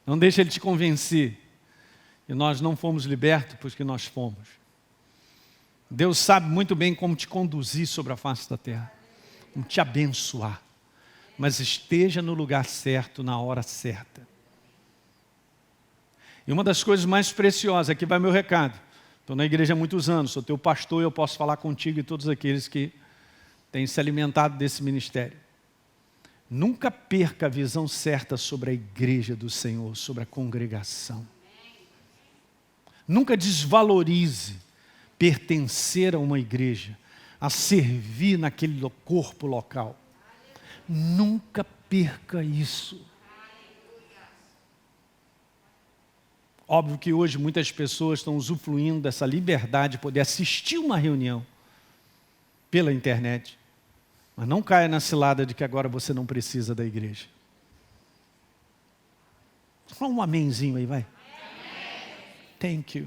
Não deixe ele te convencer. E nós não fomos libertos porque nós fomos. Deus sabe muito bem como te conduzir sobre a face da terra. Como te abençoar. Mas esteja no lugar certo, na hora certa. E uma das coisas mais preciosas, aqui vai meu recado. Estou na igreja há muitos anos, sou teu pastor e eu posso falar contigo e todos aqueles que têm se alimentado desse ministério. Nunca perca a visão certa sobre a igreja do Senhor, sobre a congregação. Nunca desvalorize pertencer a uma igreja, a servir naquele corpo local. Nunca perca isso. Óbvio que hoje muitas pessoas estão usufruindo dessa liberdade de poder assistir uma reunião pela internet. Mas não caia na cilada de que agora você não precisa da igreja. Só um amenzinho aí, vai. Thank you.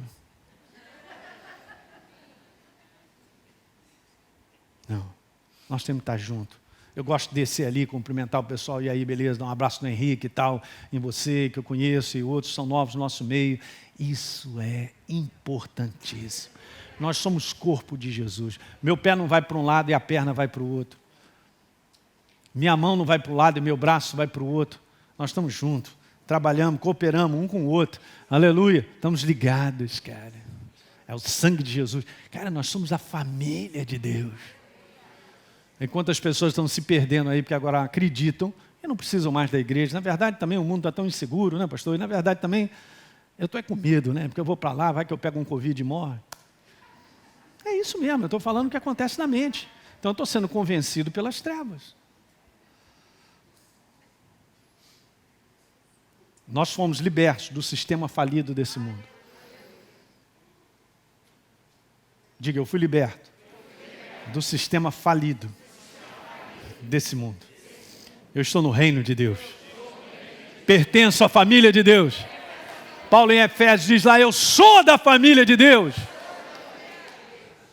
Não, nós temos que estar juntos. Eu gosto de descer ali, cumprimentar o pessoal, e aí, beleza, dar um abraço no Henrique e tal, em você, que eu conheço, e outros são novos no nosso meio. Isso é importantíssimo. Nós somos corpo de Jesus. Meu pé não vai para um lado e a perna vai para o outro. Minha mão não vai para um lado e meu braço vai para o outro. Nós estamos juntos, trabalhamos, cooperamos um com o outro. Aleluia, estamos ligados, cara. É o sangue de Jesus. Cara, nós somos a família de Deus. Enquanto as pessoas estão se perdendo aí, porque agora acreditam e não precisam mais da igreja. Na verdade, também o mundo está tão inseguro, né, pastor? E na verdade também, eu estou com medo, né? Porque eu vou para lá, vai que eu pego um Covid e morro. É isso mesmo, eu estou falando o que acontece na mente. Então eu estou sendo convencido pelas trevas. Nós fomos libertos do sistema falido desse mundo. Diga, eu fui liberto do sistema falido desse mundo. Eu estou no reino de Deus. Pertenço à família de Deus. Paulo em Efésios diz lá, eu sou da família de Deus.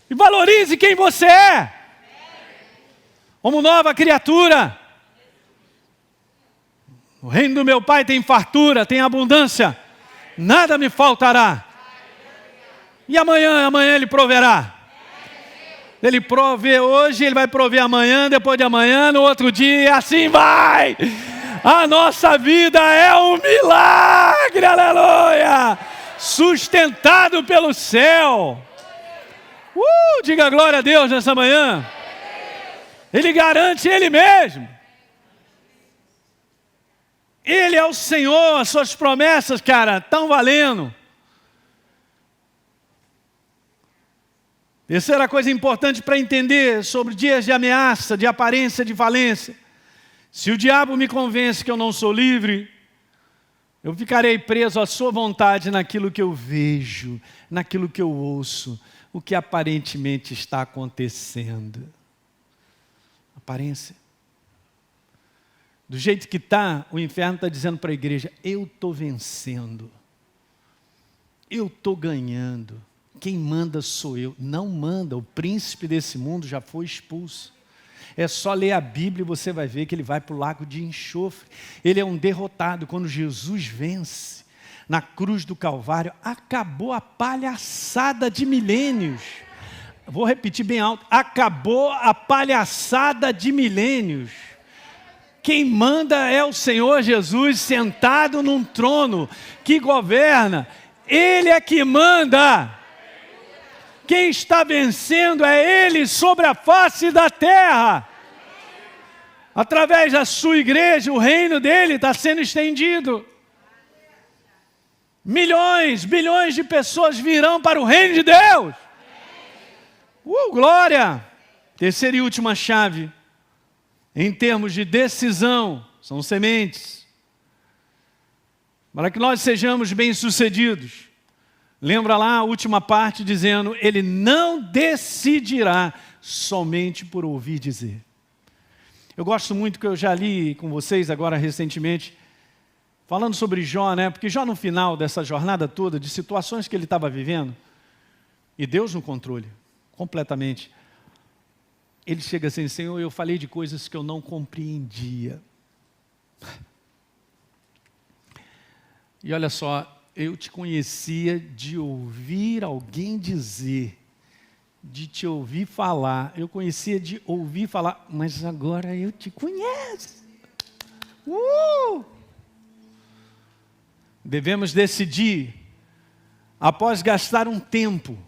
E valorize quem você é. Como nova criatura. O reino do meu Pai tem fartura, tem abundância. Nada me faltará. E amanhã Ele proverá. Ele provê hoje, Ele vai prover amanhã, depois de amanhã, no outro dia, assim vai. A nossa vida é um milagre, aleluia. Sustentado pelo céu. Diga glória a Deus nessa manhã. Ele garante Ele mesmo. Ele é o Senhor, as suas promessas, cara, estão valendo. Terceira coisa importante para entender sobre dias de ameaça, de aparência, de falência. Se o diabo me convence que eu não sou livre, eu ficarei preso à sua vontade naquilo que eu vejo, naquilo que eu ouço, o que aparentemente está acontecendo. Aparência. Do jeito que está, o inferno está dizendo para a igreja, eu estou vencendo. Eu estou ganhando. Quem manda sou eu. Não manda, o príncipe desse mundo já foi expulso. É só ler a Bíblia e você vai ver que ele vai para o lago de enxofre. Ele é um derrotado. Quando Jesus vence na cruz do Calvário, acabou a palhaçada de milênios. Vou repetir bem alto. Acabou a palhaçada de milênios. Quem manda é o Senhor Jesus sentado num trono que governa. Ele é que manda. Quem está vencendo é Ele sobre a face da terra. Através da sua igreja, o reino dele está sendo estendido. Milhões, bilhões de pessoas virão para o reino de Deus. Glória! Terceira e última chave. Em termos de decisão, são sementes. Para que nós sejamos bem-sucedidos. Lembra lá a última parte dizendo, ele não decidirá somente por ouvir dizer. Eu gosto muito que eu já li com vocês agora recentemente, falando sobre Jó, né? Porque Jó no final dessa jornada toda, de situações que ele estava vivendo, e Deus no controle, completamente. Ele chega assim, Senhor, eu falei de coisas que eu não compreendia. E olha só, eu te conhecia de ouvir alguém dizer, de te ouvir falar. Eu conhecia de ouvir falar, mas agora eu te conheço. Devemos decidir, após gastar um tempo,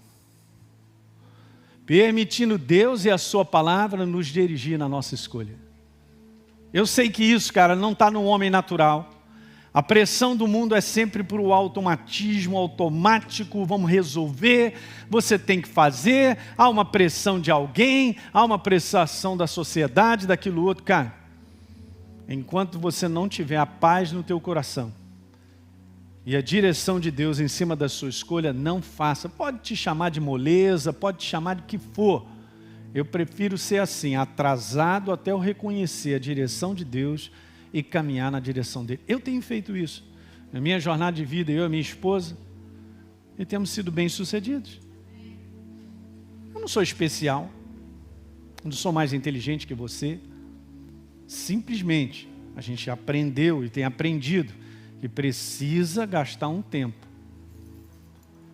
permitindo Deus e a sua palavra nos dirigir na nossa escolha. Eu sei que isso, cara, não está no homem natural. A pressão do mundo é sempre para o automatismo, automático, vamos resolver, você tem que fazer, há uma pressão de alguém, há uma pressão da sociedade, daquilo outro. Cara, enquanto você não tiver a paz no teu coração e a direção de Deus em cima da sua escolha, não faça. Pode te chamar de moleza, pode te chamar de que for. Eu prefiro ser assim, atrasado até eu reconhecer a direção de Deus e caminhar na direção dele. Eu tenho feito isso. Na minha jornada de vida, eu e minha esposa, e temos sido bem-sucedidos. Eu não sou especial, não sou mais inteligente que você. Simplesmente, a gente aprendeu e tem aprendido que precisa gastar um tempo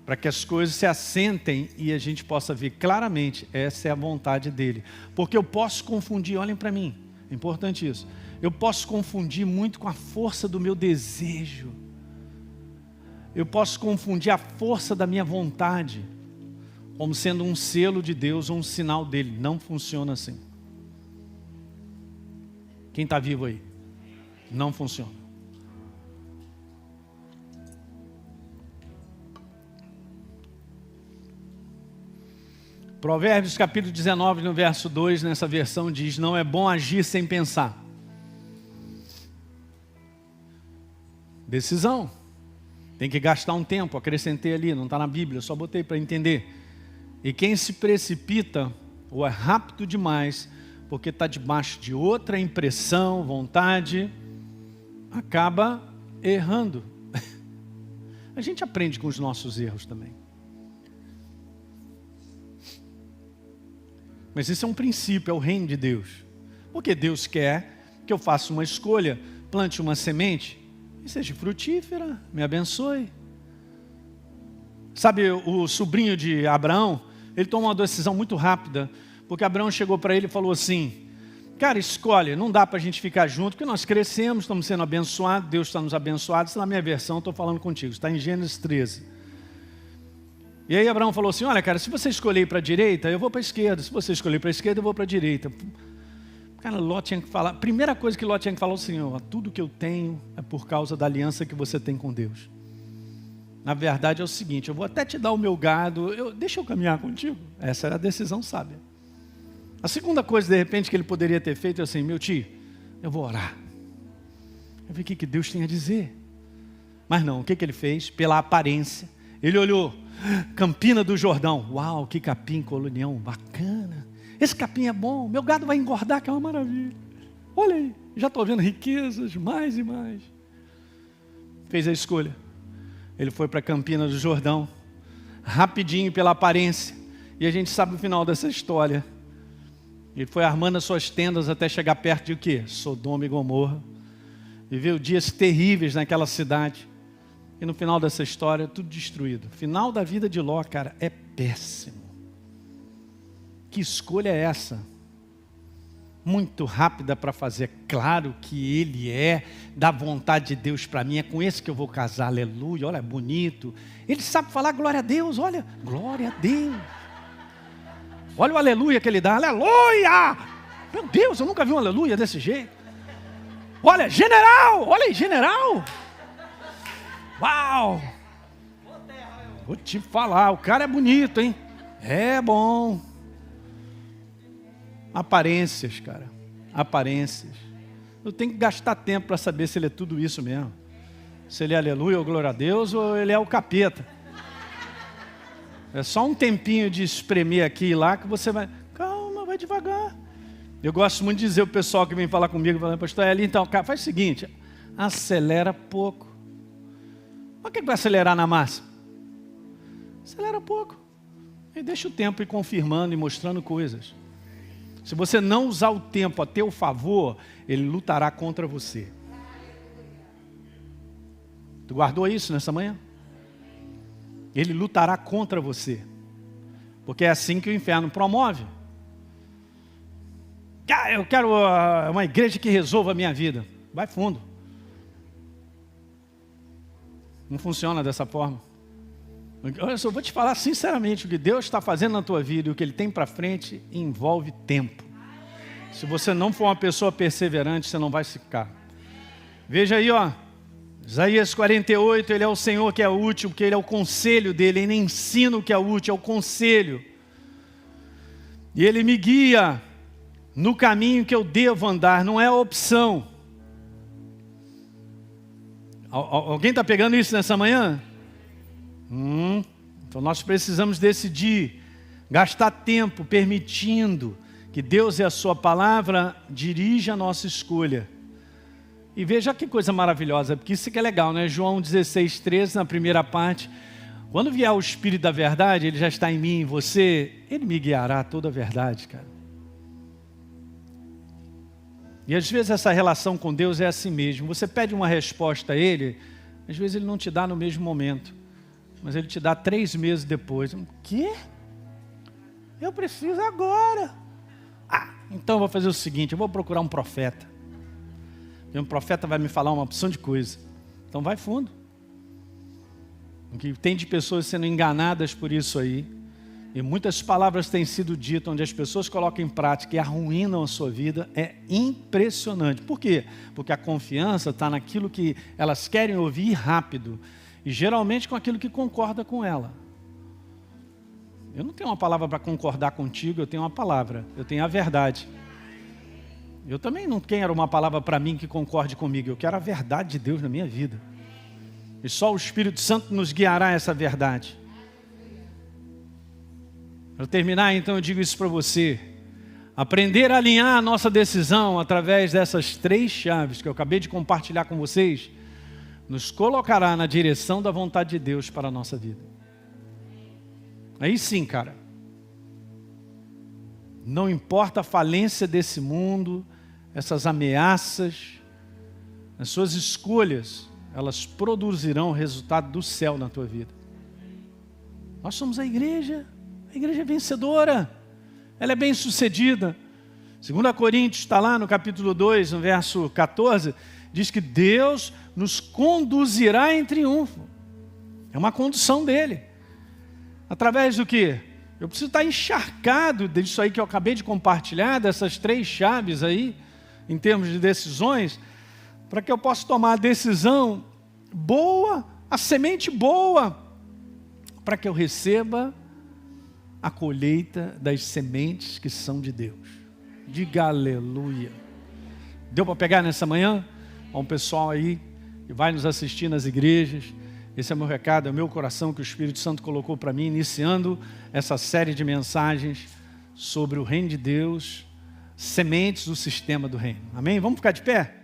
para que as coisas se assentem e a gente possa ver claramente, essa é a vontade dele. Porque eu posso confundir, olhem para mim, é importante isso. Eu posso confundir muito com a força do meu desejo. Eu posso confundir a força da minha vontade como sendo um selo de Deus ou um sinal dele. Não funciona assim. Quem está vivo aí? Não funciona. Provérbios capítulo 19, no verso 2, nessa versão diz: não é bom agir sem pensar. Decisão. Tem que gastar um tempo, acrescentei ali, não está na Bíblia, só botei para entender. E quem se precipita, ou é rápido demais, porque está debaixo de outra impressão, vontade, acaba errando. A gente aprende com os nossos erros também. Mas isso é um princípio, é o reino de Deus. Porque Deus quer que eu faça uma escolha, plante uma semente, e seja frutífera, me abençoe. Sabe, o sobrinho de Abraão, ele tomou uma decisão muito rápida, porque Abraão chegou para ele e falou assim: cara, escolhe, não dá para a gente ficar junto, porque nós crescemos, estamos sendo abençoados, Deus está nos abençoando. Isso na minha versão, estou falando contigo, está em Gênesis 13. E aí Abraão falou assim: olha, cara, se você escolher para a direita, eu vou para a esquerda. Se você escolher para a esquerda, eu vou para a direita. Cara, Ló tinha que falar. Primeira coisa que Ló tinha que falar é o Senhor: tudo que eu tenho é por causa da aliança que você tem com Deus. Na verdade é o seguinte: eu vou até te dar o meu gado, deixa eu caminhar contigo. Essa era a decisão sábia. A segunda coisa, de repente, que ele poderia ter feito é assim: meu tio, eu vou orar. Eu vi o que Deus tem a dizer. Mas não, o que ele fez? Pela aparência. Ele olhou, Campina do Jordão. Uau, que capim colonial bacana. Esse capim é bom, meu gado vai engordar, que é uma maravilha. Olha aí, já estou vendo riquezas, mais e mais. Fez a escolha. Ele foi para Campina do Jordão, rapidinho pela aparência. E a gente sabe o final dessa história. Ele foi armando as suas tendas até chegar perto de o quê? Sodoma e Gomorra. Viveu dias terríveis naquela cidade. E no final dessa história, tudo destruído. O final da vida de Ló, cara, é péssimo. Que escolha é essa? Muito rápida para fazer. É claro que ele é da vontade de Deus para mim. É com esse que eu vou casar. Aleluia, olha, bonito. Ele sabe falar glória a Deus, olha. Glória a Deus. Olha o aleluia que ele dá. Aleluia! Meu Deus, eu nunca vi um aleluia desse jeito. Olha, general! Olha aí, general! Uau! Vou te falar, o cara é bonito, hein? É bom. Aparências, cara. Aparências. Eu tenho que gastar tempo para saber se ele é tudo isso mesmo. Se ele é aleluia ou glória a Deus, ou ele é o capeta. É só um tempinho de espremer aqui e lá que você vai... Calma, vai devagar. Eu gosto muito de dizer o pessoal que vem falar comigo, falando: pastor Eli, então, cara, faz o seguinte, acelera pouco. Por que vai acelerar na massa? Acelera pouco. E deixa o tempo ir confirmando e mostrando coisas. Se você não usar o tempo a teu favor, ele lutará contra você. Tu guardou isso nessa manhã? Ele lutará contra você. Porque é assim que o inferno promove. Eu quero uma igreja que resolva a minha vida. Vai fundo. Não funciona dessa forma. Eu só vou te falar sinceramente: o que Deus está fazendo na tua vida e o que Ele tem para frente envolve tempo. Se você não for uma pessoa perseverante, você não vai ficar. Veja aí, ó. Isaías 48, ele é o Senhor que é útil, porque ele é o conselho dele, ele ensina o que é útil, é o conselho. E ele me guia no caminho que eu devo andar, não é a opção. Alguém está pegando isso nessa manhã? Então nós precisamos decidir, gastar tempo permitindo que Deus e a sua palavra dirija a nossa escolha. E veja que coisa maravilhosa, porque isso que é legal, né? João 16:13, na primeira parte. Quando vier o Espírito da verdade, ele já está em mim e em você, ele me guiará a toda a verdade, cara. E às vezes essa relação com Deus é assim mesmo. Você pede uma resposta a Ele, às vezes Ele não te dá no mesmo momento, mas Ele te dá 3 meses depois. O quê? Eu preciso agora. Então eu vou fazer o seguinte, eu vou procurar um profeta. E um profeta vai me falar uma opção de coisa. Então vai fundo. O que tem de pessoas sendo enganadas por isso aí. E muitas palavras têm sido ditas onde as pessoas colocam em prática e arruinam a sua vida. É impressionante. Por quê? Porque a confiança está naquilo que elas querem ouvir rápido. E geralmente com aquilo que concorda com ela. Eu não tenho uma palavra para concordar contigo, eu tenho uma palavra. Eu tenho a verdade. Eu também não quero uma palavra para mim que concorde comigo. Eu quero a verdade de Deus na minha vida. E só o Espírito Santo nos guiará a essa verdade. Para terminar, então, eu digo isso para você. Aprender a alinhar a nossa decisão através dessas 3 chaves que eu acabei de compartilhar com vocês, nos colocará na direção da vontade de Deus para a nossa vida. Aí sim, cara. Não importa a falência desse mundo, essas ameaças, as suas escolhas, elas produzirão o resultado do céu na tua vida. Nós somos a igreja é vencedora, ela é bem sucedida. 2 Coríntios está lá no capítulo 2, no verso 14, diz que Deus nos conduzirá em triunfo. É uma condução dele. Através do quê? Eu preciso estar encharcado disso aí que eu acabei de compartilhar, dessas 3 chaves aí, em termos de decisões, para que eu possa tomar a decisão boa, a semente boa, para que eu receba a colheita das sementes que são de Deus. Diga aleluia. Deu para pegar nessa manhã? Há um pessoal aí que vai nos assistir nas igrejas. Esse é o meu recado, é o meu coração que o Espírito Santo colocou para mim, iniciando essa série de mensagens sobre o reino de Deus, sementes do sistema do reino. Amém? Vamos ficar de pé?